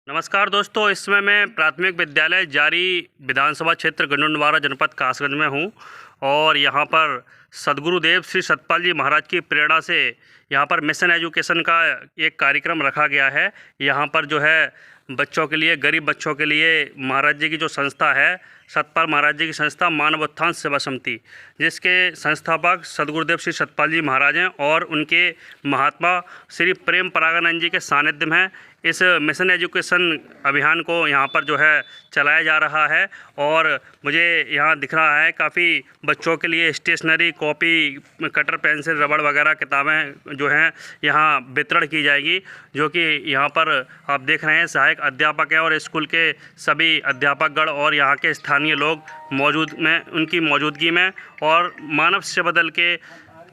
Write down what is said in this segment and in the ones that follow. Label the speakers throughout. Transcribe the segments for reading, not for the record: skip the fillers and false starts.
Speaker 1: नमस्कार दोस्तों, इस समय मैं प्राथमिक विद्यालय जारी विधानसभा क्षेत्र गंडोनवारा जनपद कासगंज में हूं और यहां पर सद्गुरुदेव श्री सतपाल जी महाराज की प्रेरणा से यहां पर मिशन एजुकेशन का एक कार्यक्रम रखा गया है। यहां पर जो है बच्चों के लिए, गरीब बच्चों के लिए महाराज जी की जो संस्था है, सतपाल महाराज जी की संस्था मानव उत्थान सेवा समिति, जिसके संस्थापक सद्गुरुदेव श्री सतपाल जी महाराज हैं और उनके महात्मा श्री प्रेम परागानंद जी के सानिध्य में इस मिशन एजुकेशन अभियान को यहाँ पर जो है चलाया जा रहा है। और मुझे यहाँ दिख रहा है काफ़ी बच्चों के लिए स्टेशनरी, कॉपी, कटर, पेंसिल, रबड़ वगैरह किताबें जो हैं यहाँ वितरण की जाएगी, जो कि यहाँ पर आप देख रहे हैं सहायक अध्यापक हैं और स्कूल के सभी अध्यापकगण और यहाँ के स्थानीय लोग उनकी मौजूदगी में और मानव सेवा दल के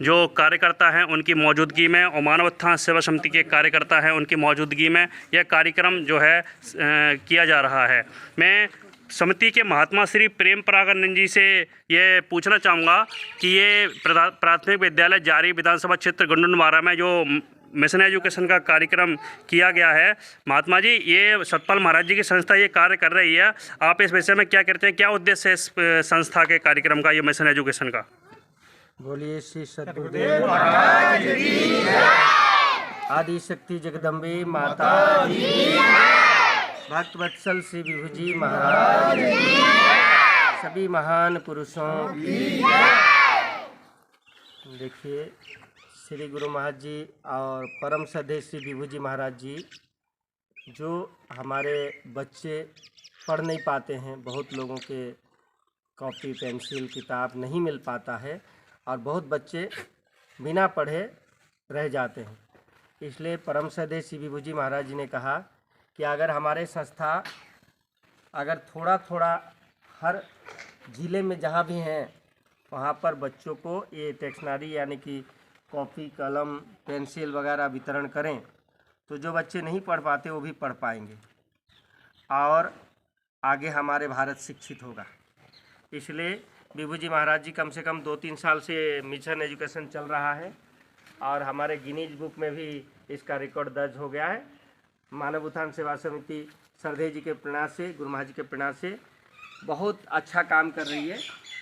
Speaker 1: जो कार्यकर्ता हैं उनकी मौजूदगी में और मानव उत्थान सेवा समिति के कार्यकर्ता हैं उनकी मौजूदगी में यह कार्यक्रम जो है किया जा रहा है। मैं समिति के महात्मा श्री प्रेम परागानंद जी से ये पूछना चाहूँगा कि ये प्राथमिक विद्यालय जारी विधानसभा क्षेत्र गंडोनवारा में जो मिशन एजुकेशन का कार्यक्रम किया गया है, महात्मा जी, ये सतपाल महाराज जी की संस्था ये कार्य कर रही है, आप इस विषय में क्या कहते हैं? क्या उद्देश्य है इस संस्था के कार्यक्रम का, ये मिशन एजुकेशन का?
Speaker 2: बोलिए श्री सद्गुरुदेव महाराज की जय। आदि शक्ति जगदम्बे माता की जय। भक्त वत्सल श्री विभु जी महाराज की जय। सभी महान पुरुषों की जय। देखिए, श्री गुरु महाराज जी और परम श्रद्धेय श्री विभु जी महाराज जी, जो हमारे बच्चे पढ़ नहीं पाते हैं, बहुत लोगों के कॉपी, पेंसिल, किताब नहीं मिल पाता है और बहुत बच्चे बिना पढ़े रह जाते हैं। इसलिए परम श्रद्धेय श्री विभु जी महाराज जी ने कहा कि अगर हमारे संस्था अगर थोड़ा थोड़ा हर ज़िले में जहाँ भी हैं वहाँ पर बच्चों को ये टेक्शनरी यानी कि कॉपी, कलम, पेंसिल वगैरह वितरण करें तो जो बच्चे नहीं पढ़ पाते वो भी पढ़ पाएंगे और आगे हमारे भारत शिक्षित होगा। इसलिए विभु जी महाराज जी कम से कम 2-3 साल से मिशन एजुकेशन चल रहा है और हमारे गिनीज बुक में भी इसका रिकॉर्ड दर्ज हो गया है। मानव उत्थान सेवा समिति श्रद्धेय जी के प्रेरणा से, गुरु महाराज जी के प्रेरणा से बहुत अच्छा काम कर रही है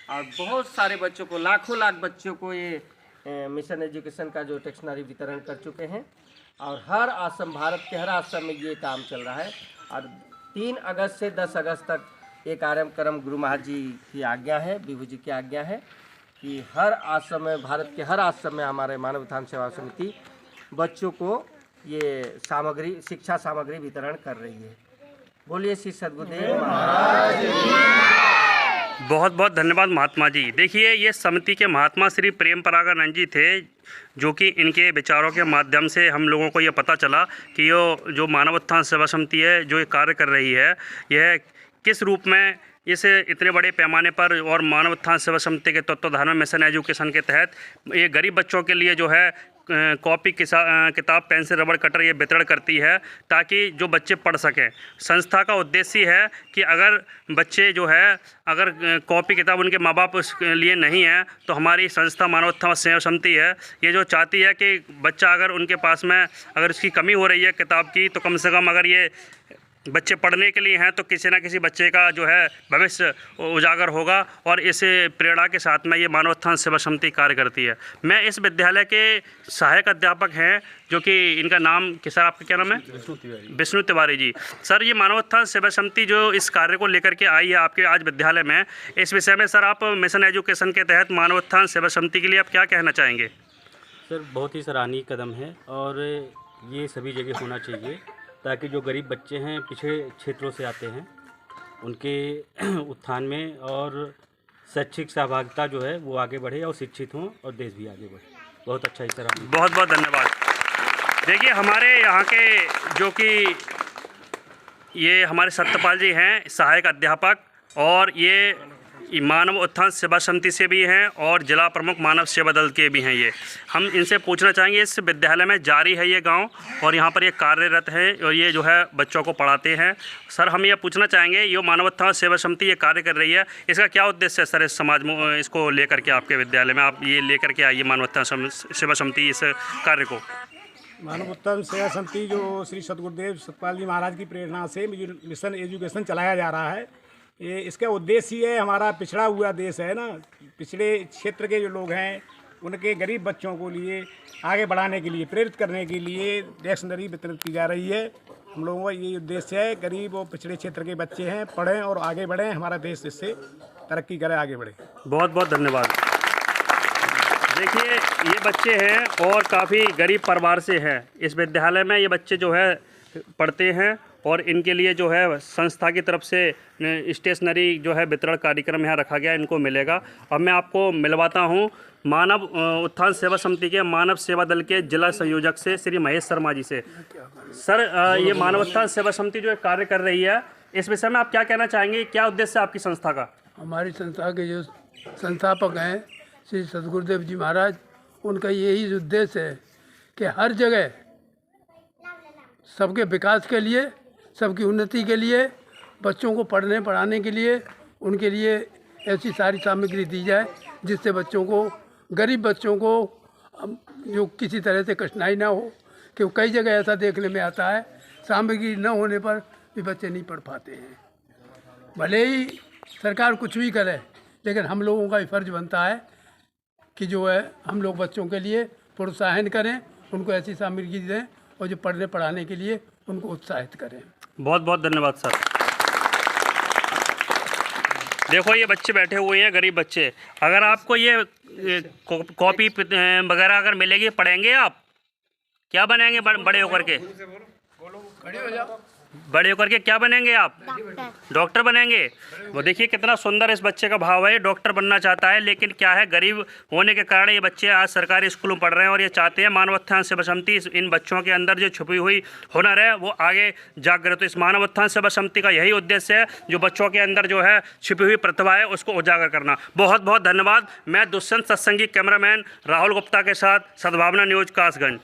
Speaker 2: और बहुत सारे बच्चों को, लाखों लाख बच्चों को ये मिशन एजुकेशन का जो टेक्शनरी वितरण कर चुके हैं और हर आश्रम, भारत के हर आश्रम में ये काम चल रहा है। और 3 अगस्त से 10 अगस्त तक ये कार्यक्रम गुरु महाराज जी की आज्ञा है, विभु जी की आज्ञा है कि हर आश्रम में, भारत के हर आश्रम में हमारे मानव उत्थान सेवा समिति बच्चों को ये सामग्री, शिक्षा सामग्री वितरण कर रही है। बोलिए श्री सद्गुरुदेव महाराज की।
Speaker 1: बहुत बहुत धन्यवाद महात्मा जी। देखिए, ये समिति के महात्मा श्री प्रेम परागानंद जी थे, जो कि इनके विचारों के माध्यम से हम लोगों को ये पता चला कि ये जो मानव उत्थान सेवा समिति है जो ये कार्य कर रही है, यह किस रूप में इस इतने बड़े पैमाने पर और मानव उत्थान सेवा समिति के तत्वाधान में मिशन एजुकेशन के तहत ये गरीब बच्चों के लिए जो है कॉपी, किताब, पेंसिल, रबड़, कटर ये वितरण करती है ताकि जो बच्चे पढ़ सकें। संस्था का उद्देश्य है कि अगर बच्चे जो है, अगर कॉपी, किताब उनके माँ बाप उसके लिए नहीं है तो हमारी संस्था मानव उत्थान सेवा समिति है ये जो चाहती है कि बच्चा अगर उनके पास में अगर उसकी कमी हो रही है किताब की, तो कम से कम अगर ये बच्चे पढ़ने के लिए हैं तो किसी न किसी बच्चे का जो है भविष्य उजागर होगा और इस प्रेरणा के साथ में ये मानव उत्थान सेवा समिति कार्य करती है। मैं इस विद्यालय के सहायक अध्यापक हैं, जो कि इनका नाम, कि सर आपका क्या नाम है? विष्णु तिवारी जी। सर, ये मानव उत्थान सेवा समिति जो इस कार्य को लेकर के आई है आपके आज विद्यालय में, इस विषय में सर आप मिशन एजुकेशन के तहत मानव उत्थान सेवा समिति के लिए आप क्या कहना चाहेंगे?
Speaker 3: सर, बहुत ही सराहनीय कदम है और ये सभी जगह होना चाहिए ताकि जो गरीब बच्चे हैं, पिछड़े क्षेत्रों से आते हैं, उनके उत्थान में और शैक्षिक सहभागिता जो है वो आगे बढ़े और शिक्षित हों और देश भी आगे बढ़े। बहुत अच्छा, इस तरह
Speaker 1: बहुत बहुत धन्यवाद। देखिए, हमारे यहाँ के जो कि ये हमारे सत्यपाल जी हैं सहायक अध्यापक और ये मानव उत्थान सेवा समिति से भी हैं और जिला प्रमुख मानव सेवा दल के भी हैं। ये हम इनसे पूछना चाहेंगे, इस विद्यालय में जारी है ये गांव और यहाँ पर ये कार्यरत है और ये जो है बच्चों को पढ़ाते हैं। सर, हम ये पूछना चाहेंगे, ये मानव उत्थान सेवा समिति ये कार्य कर रही है, इसका क्या उद्देश्य है सर? इस समाज में इसको लेकर के आपके विद्यालय में आप ये लेकर के आइए मानव उत्थान सेवा समिति इस कार्य को।
Speaker 4: मानवोत्थान सेवा समिति जो श्री सदगुरुदेव सतपाल जी महाराज की प्रेरणा से जो मिशन एजुकेशन चलाया जा रहा है, ये इसका उद्देश्य ये है, हमारा पिछड़ा हुआ देश है ना, पिछड़े क्षेत्र के जो लोग हैं उनके गरीब बच्चों को लिए आगे बढ़ाने के लिए, प्रेरित करने के लिए डिक्शनरी वितरित की जा रही है। हम लोगों का ये उद्देश्य है, गरीब और पिछड़े क्षेत्र के बच्चे हैं, पढ़ें और आगे बढ़ें, हमारा देश इससे तरक्की करे, आगे बढ़े।
Speaker 1: बहुत बहुत धन्यवाद। देखिए ये बच्चे हैं और काफ़ी गरीब परिवार से हैं। इस विद्यालय में ये बच्चे जो है पढ़ते हैं और इनके लिए जो है संस्था की तरफ से स्टेशनरी जो है वितरण कार्यक्रम यहाँ रखा गया, इनको मिलेगा। अब मैं आपको मिलवाता हूँ मानव उत्थान सेवा समिति के मानव सेवा दल के जिला संयोजक से श्री महेश शर्मा जी से। सर, ये मानव उत्थान सेवा समिति जो कार्य कर रही है, इस विषय में आप क्या कहना चाहेंगे? क्या उद्देश्य है आपकी संस्था का?
Speaker 5: हमारी संस्था के जो संस्थापक हैं श्री सदगुरुदेव जी महाराज, उनका यही उद्देश्य है कि हर जगह सबके विकास के लिए, सबकी उन्नति के लिए, बच्चों को पढ़ने पढ़ाने के लिए, उनके लिए ऐसी सारी सामग्री दी जाए जिससे बच्चों को, गरीब बच्चों को जो किसी तरह से कठिनाई ना हो। कि कई जगह ऐसा देखने में आता है सामग्री न होने पर भी बच्चे नहीं पढ़ पाते हैं। भले ही सरकार कुछ भी करे, लेकिन हम लोगों का ही फर्ज बनता है कि जो है हम लोग बच्चों के लिए प्रोत्साहन करें, उनको ऐसी सामग्री दें और जो पढ़ने पढ़ाने के लिए उनको उत्साहित करें। बहुत
Speaker 1: बहुत धन्यवाद सर। देखो ये बच्चे बैठे हुए हैं, गरीब बच्चे। अगर आपको ये कॉपी वगैरह अगर मिलेगी, पढ़ेंगे आप? क्या बनेंगे बड़े होकर के? बड़े होकर के क्या बनेंगे आप? डॉक्टर बनेंगे। वो देखिए कितना सुंदर इस बच्चे का भाव है, डॉक्टर बनना चाहता है। लेकिन क्या है, गरीब होने के कारण ये बच्चे आज सरकारी स्कूलों में पढ़ रहे हैं और ये चाहते हैं मानवोत्थान सेवा समिति इन बच्चों के अंदर जो छुपी हुई हुनर है वो आगे जागृत। तो इस मानवोत्थान सेवा समिति का यही उद्देश्य है, जो बच्चों के अंदर जो है छिपी हुई प्रतिभा है उसको उजागर करना। बहुत बहुत धन्यवाद। मैं दुष्यंत सत्संगी कैमरामैन राहुल गुप्ता के साथ, सद्भावना न्यूज़ कासगंज।